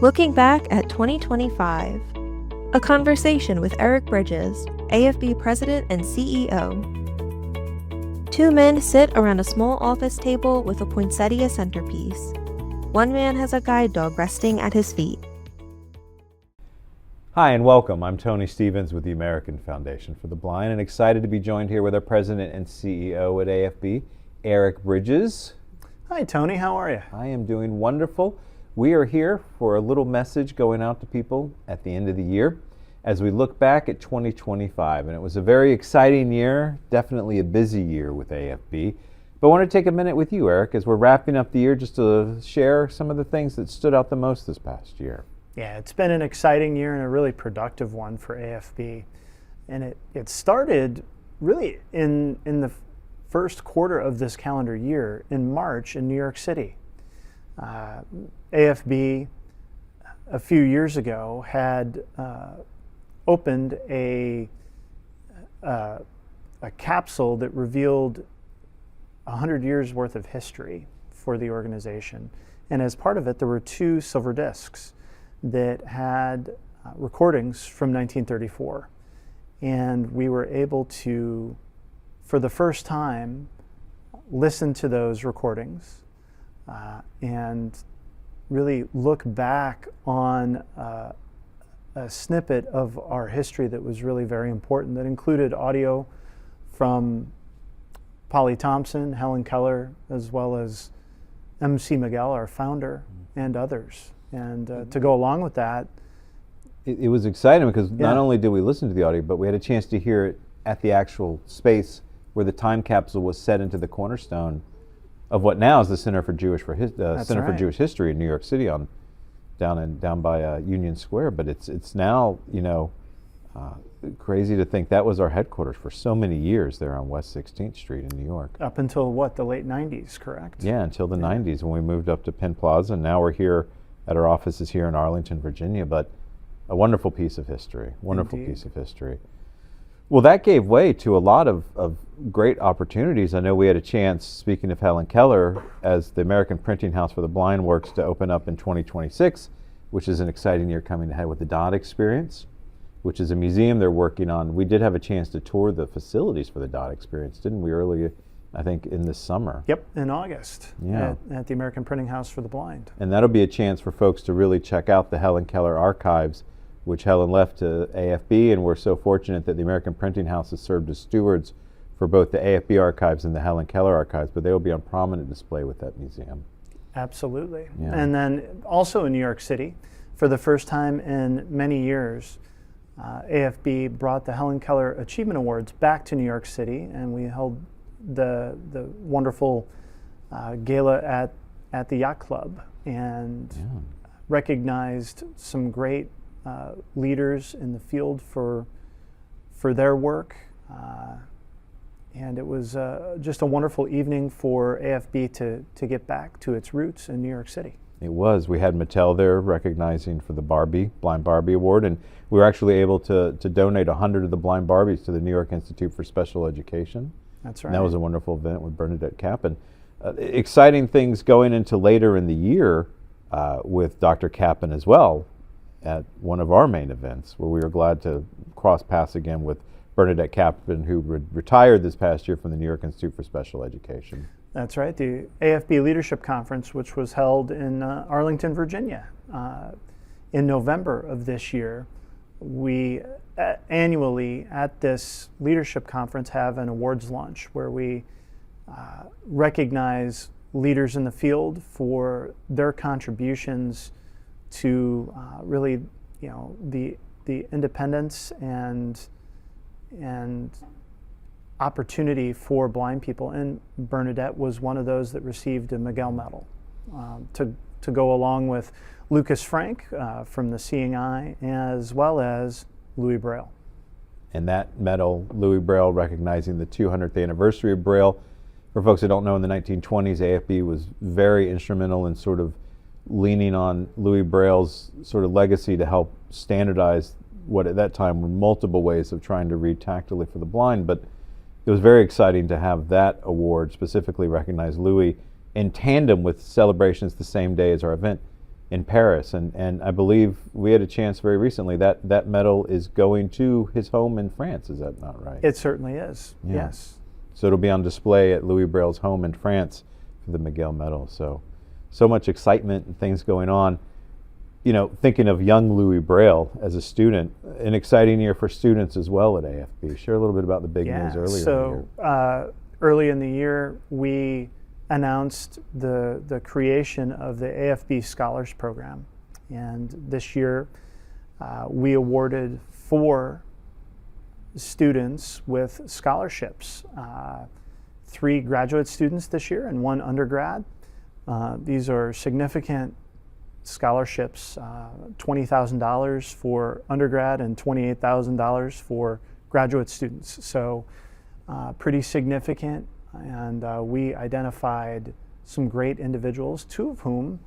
Looking back at 2025, a conversation with Eric Bridges, AFB President and CEO. Two men sit around a small office table with a poinsettia centerpiece. One man has a guide dog resting at his feet. Hi and welcome. I'm Tony Stevens with the American Foundation for the Blind and excited to be joined here with our President and CEO at AFB, Eric Bridges. Hi Tony, how are you? I am doing wonderful. We are here for a little message going out to people at the end of the year as we look back at 2025. And it was a very exciting year, definitely a busy year with AFB. But I want to take a minute with you, Eric, as we're wrapping up the year just to share some of the things that stood out the most this past year. Yeah, it's been an exciting year and a really productive one for AFB. And it started really in the first quarter of this calendar year in March in New York City. AFB a few years ago had opened a capsule that revealed 100 years worth of history for the organization. And as part of it, there were two silver discs that had recordings from 1934. And we were able to, for the first time, listen to those recordings and really look back on a snippet of our history that was really very important, that included audio from Polly Thompson, Helen Keller, as well as MC Miguel, our founder, and others. And to go along with that, it was exciting because not only did we listen to the audio, but we had a chance to hear it at the actual space where the time capsule was set into the cornerstone of what now is the Center for Jewish for Jewish History in New York City, down by Union Square. But it's now crazy to think that was our headquarters for so many years there on West 16th Street in New York. Up until what, the late 90s, correct? Yeah, until the 90s when we moved up to Penn Plaza, and now we're here at our offices here in Arlington, Virginia. But a wonderful piece of history, piece of history. Well, that gave way to a lot of great opportunities. I know we had a chance, speaking of Helen Keller, as the American Printing House for the Blind works to open up in 2026, which is an exciting year coming ahead with the Dot Experience, which is a museum they're working on. We did have a chance to tour the facilities for the Dot Experience, didn't we, earlier, I think, in this summer? Yep, in August, at the American Printing House for the Blind. And that'll be a chance for folks to really check out the Helen Keller archives, which Helen left to AFB, and we're so fortunate that the American Printing House has served as stewards for both the AFB archives and the Helen Keller archives, but they will be on prominent display with that museum. Absolutely. Yeah. And then also in New York City, for the first time in many years, AFB brought the Helen Keller Achievement Awards back to New York City, and we held the wonderful gala at the Yacht Club and recognized some great leaders in the field for their work, and it was just a wonderful evening for AFB to get back to its roots in New York City. It was. We had Mattel there recognizing for the Blind Barbie Award, and we were actually able to donate 100 of the Blind Barbies to the New York Institute for Special Education. That's right. And that was a wonderful event with Bernadette Kaplan. Exciting things going into later in the year with Dr. Kaplan as well, at one of our main events, where we were glad to cross paths again with Bernadette Kaplan, who retired this past year from the New York Institute for Special Education. That's right, the AFB Leadership Conference, which was held in Arlington, Virginia, in November of this year. We annually at this leadership conference have an awards lunch where we recognize leaders in the field for their contributions to really, the independence and opportunity for blind people. And Bernadette was one of those that received a Miguel Medal to go along with Lucas Frank from the Seeing Eye, as well as Louis Braille. And that medal, Louis Braille, recognizing the 200th anniversary of Braille. For folks that don't know, in the 1920s, AFB was very instrumental in sort of leaning on Louis Braille's sort of legacy to help standardize what at that time were multiple ways of trying to read tactily for the blind. But it was very exciting to have that award specifically recognize Louis in tandem with celebrations the same day as our event. in Paris, and I believe we had a chance very recently that medal is going to his home in France. Is that not right? It certainly is. Yeah. Yes. So it'll be on display at Louis Braille's home in France for the Miguel Medal. So much excitement and things going on. You know, thinking of young Louis Braille as a student, an exciting year for students as well at AFB. Share a little bit about the big news earlier in the year. Early in the year, we announced the creation of the AFB Scholars Program. And this year, we awarded 4 students with scholarships, 3 graduate students this year and 1 undergrad. These are significant scholarships, $20,000 for undergrad and $28,000 for graduate students. So pretty significant. And we identified some great individuals, 2 of whom,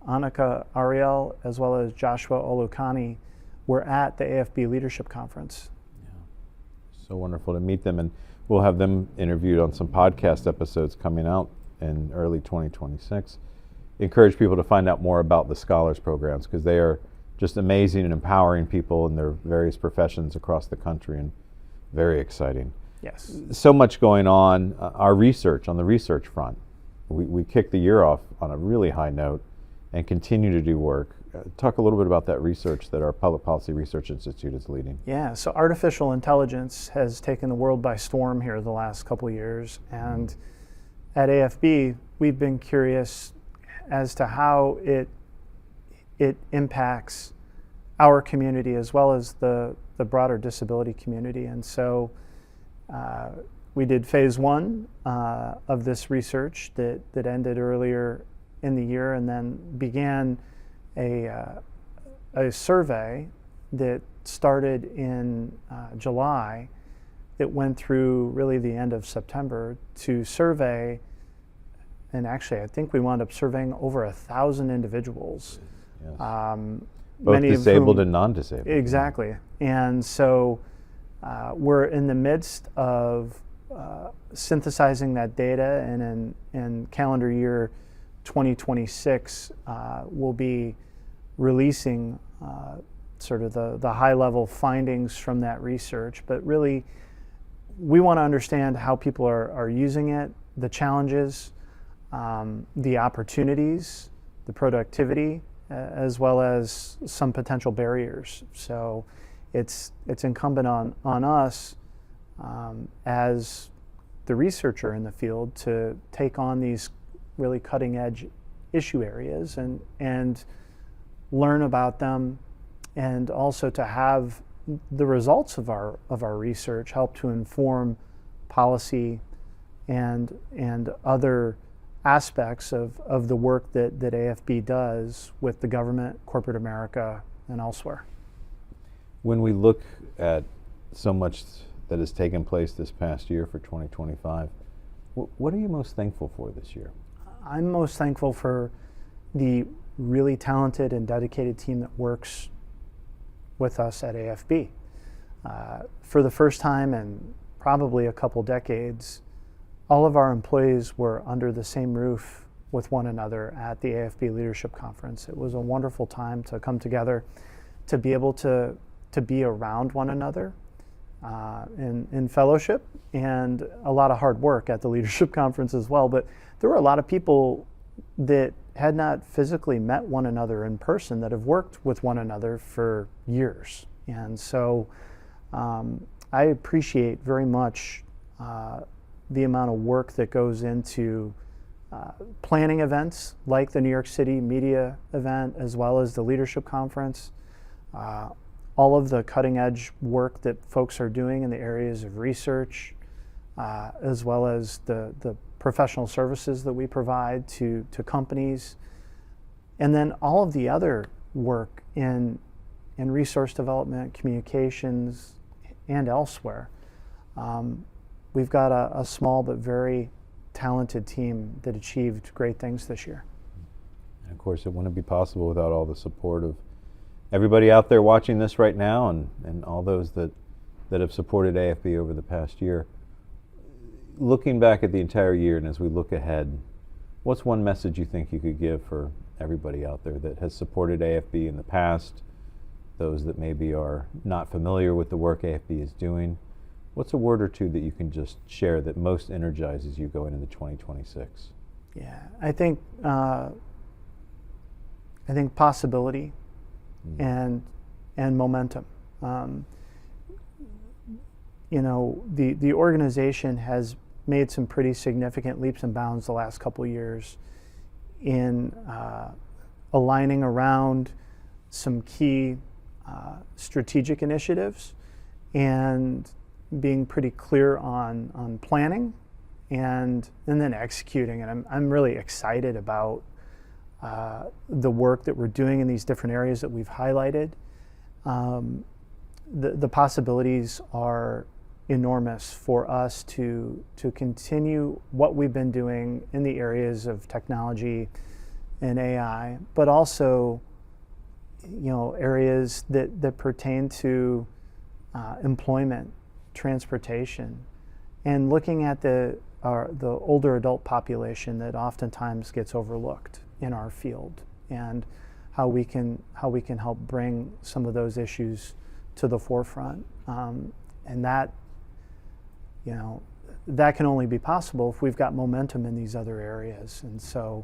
Annika Ariel as well as Joshua Olukani, were at the AFB Leadership Conference. Yeah. So wonderful to meet them, and we'll have them interviewed on some podcast episodes coming out in early 2026. Encourage people to find out more about the Scholars Programs, because they are just amazing and empowering people in their various professions across the country, and very exciting. Yes. So much going on. Our research, on the research front, we kicked the year off on a really high note and continue to do work. Talk a little bit about that research that our Public Policy Research Institute is leading. Yeah, so artificial intelligence has taken the world by storm here the last couple of years, and at AFB we've been curious as to how it impacts our community as well as the broader disability community. And so we did phase 1 of this research that ended earlier in the year, and then began a survey that started in July that went through really the end of September to survey. And actually, I think we wound up surveying over 1,000 individuals. Yes. Both many disabled and non-disabled. Exactly. And so we're in the midst of synthesizing that data, and in calendar year 2026, we'll be releasing sort of the high-level findings from that research. But really, we want to understand how people are using it, the challenges, the opportunities, the productivity, as well as some potential barriers. So it's incumbent on us as the researcher in the field to take on these really cutting edge issue areas and learn about them, and also to have the results of our research help to inform policy and other aspects of the work that AFB does with the government, corporate America, and elsewhere. When we look at so much that has taken place this past year for 2025, what are you most thankful for this year? I'm most thankful for the really talented and dedicated team that works with us at AFB. For the first time in probably a couple decades, all of our employees were under the same roof with one another at the AFB Leadership Conference. It was a wonderful time to come together, to be able to be around one another in fellowship, and a lot of hard work at the Leadership Conference as well. But there were a lot of people that had not physically met one another in person that have worked with one another for years. And so I appreciate very much the amount of work that goes into planning events like the New York City media event, as well as the Leadership Conference, all of the cutting edge work that folks are doing in the areas of research, as well as the professional services that we provide to companies, and then all of the other work in resource development, communications, and elsewhere. We've got a small but very talented team that achieved great things this year. And of course, it wouldn't be possible without all the support of everybody out there watching this right now, and all those that have supported AFB over the past year. Looking back at the entire year, and as we look ahead, What's one message you think you could give for everybody out there that has supported AFB in the past, those that maybe are not familiar with the work AFB is doing? What's a word or two that you can just share that most energizes you going into 2026? Yeah, I think possibility and momentum. The organization has made some pretty significant leaps and bounds the last couple of years in aligning around some key strategic initiatives and being pretty clear on planning and then executing. And I'm really excited about the work that we're doing in these different areas that we've highlighted. The possibilities are enormous for us to continue what we've been doing in the areas of technology and AI, but also areas that pertain to employment, transportation, and looking at the older adult population that oftentimes gets overlooked in our field, and how we can help bring some of those issues to the forefront, and that can only be possible if we've got momentum in these other areas. And so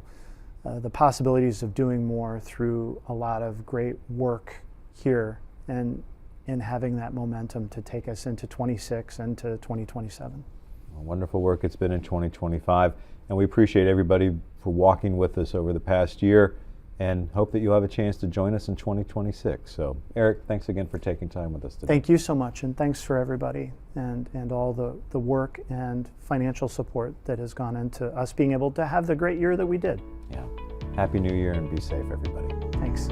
the possibilities of doing more through a lot of great work here and having that momentum to take us into 26 and to 2027. Well, wonderful work it's been in 2025, and we appreciate everybody for walking with us over the past year, and hope that you'll have a chance to join us in 2026. So, Eric, thanks again for taking time with us today. Thank you so much, and thanks for everybody and all the work and financial support that has gone into us being able to have the great year that we did. Yeah. Happy New Year, and be safe, everybody. Thanks.